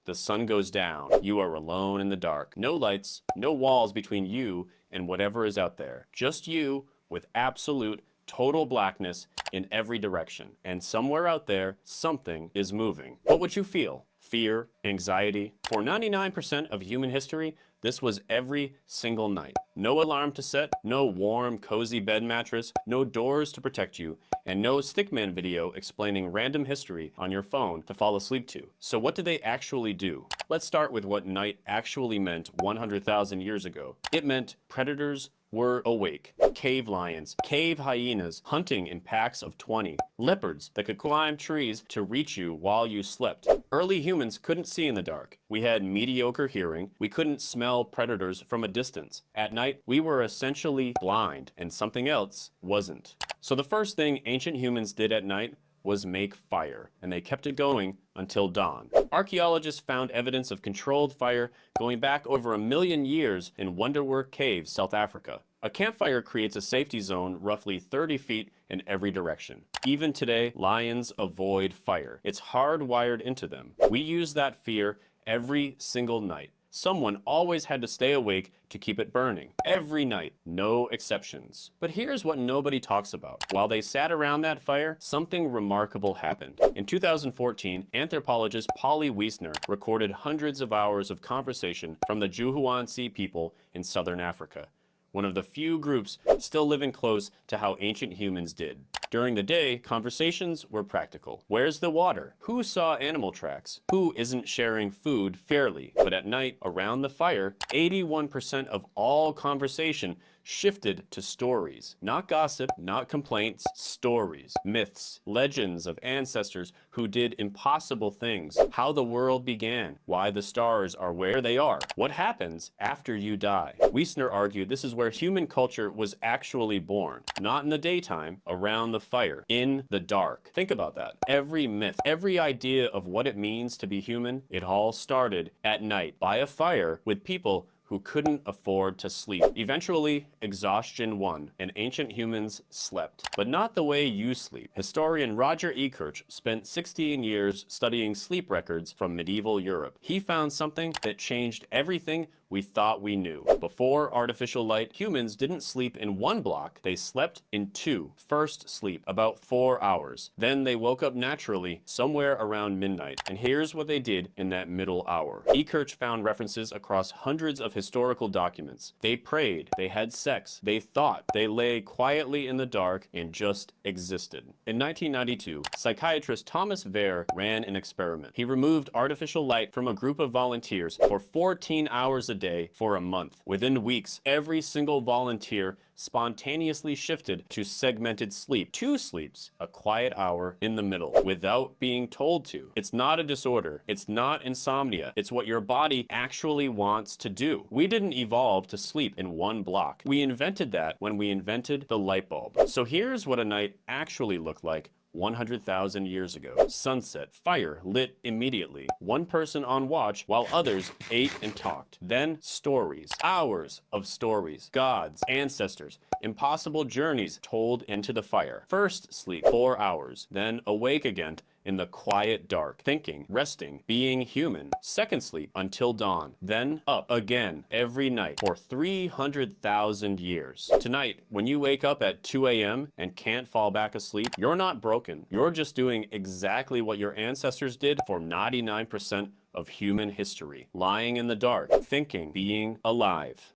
The sun goes down. You are alone in the dark. No lights, no walls between you and whatever is out there. Just you with absolute, total blackness in every direction. And somewhere out there, something is moving. What would you feel? Fear, anxiety? For 99% of human history, this was every single night. No alarm to set, no warm, cozy bed mattress, no doors to protect you, and no stickman video explaining random history on your phone to fall asleep to. So what did they actually do? Let's start with what night actually meant 100,000 years ago. It meant predators were awake. Cave lions, cave hyenas, hunting in packs of 20. Leopards that could climb trees to reach you while you slept. Early humans couldn't see in the dark. We had mediocre hearing. We couldn't smell predators from a distance. At night, we were essentially blind, and something else wasn't. So the first thing ancient humans did at night was make fire, and they kept it going until dawn. Archaeologists found evidence of controlled fire going back over 1 million years in Wonderwork Caves, South Africa. A campfire creates a safety zone roughly 30 feet in every direction. Even today, lions avoid fire. It's hardwired into them. We use that fear every single night. Someone always had to stay awake to keep it burning. Every night, no exceptions. But here's what nobody talks about. While they sat around that fire, something remarkable happened. In 2014, anthropologist Polly Wiesner recorded hundreds of hours of conversation from the Juhuansi people in southern Africa, one of the few groups still living close to how ancient humans did. During the day, conversations were practical. Where's the water? Who saw animal tracks? Who isn't sharing food fairly? But at night, around the fire, 81% of all conversation shifted to stories. Not gossip, not complaints, stories, myths, legends of ancestors who did impossible things, how the world began, why the stars are where they are, what happens after you die. Wiesner argued this is where human culture was actually born, not in the daytime, around the fire, in the dark. Think about that. Every myth, every idea of what it means to be human, it all started at night by a fire with people who couldn't afford to sleep. Eventually, exhaustion won, and ancient humans slept. But not the way you sleep. Historian Roger Ekirch spent 16 years studying sleep records from medieval Europe. He found something that changed everything we thought we knew. Before artificial light, humans didn't sleep in one block, they slept in two. First sleep, about 4 hours. Then they woke up naturally somewhere around midnight. And here's what they did in that middle hour. Ekirch found references across hundreds of historical documents. They prayed, they had sex, they thought, they lay quietly in the dark and just existed. In 1992, psychiatrist Thomas Vare ran an experiment. He removed artificial light from a group of volunteers for 14 hours a day for a month. Within weeks, every single volunteer spontaneously shifted to segmented sleep. 2 sleeps, a quiet hour in the middle, without being told to. It's not a disorder. It's not insomnia. It's what your body actually wants to do. We didn't evolve to sleep in one block. We invented that when we invented the light bulb. So here's what a night actually looked like 100,000 years ago. Sunset, fire lit immediately. One person on watch while others ate and talked. Then stories, hours of stories, gods, ancestors, impossible journeys told into the fire. First sleep, 4 hours, then awake again in the quiet dark, thinking, resting, being human. Second sleep until dawn, then up again every night for 300,000 years. Tonight, when you wake up at 2 a.m. and can't fall back asleep, you're not broken. You're just doing exactly what your ancestors did for 99% of human history. Lying in the dark, thinking, being alive.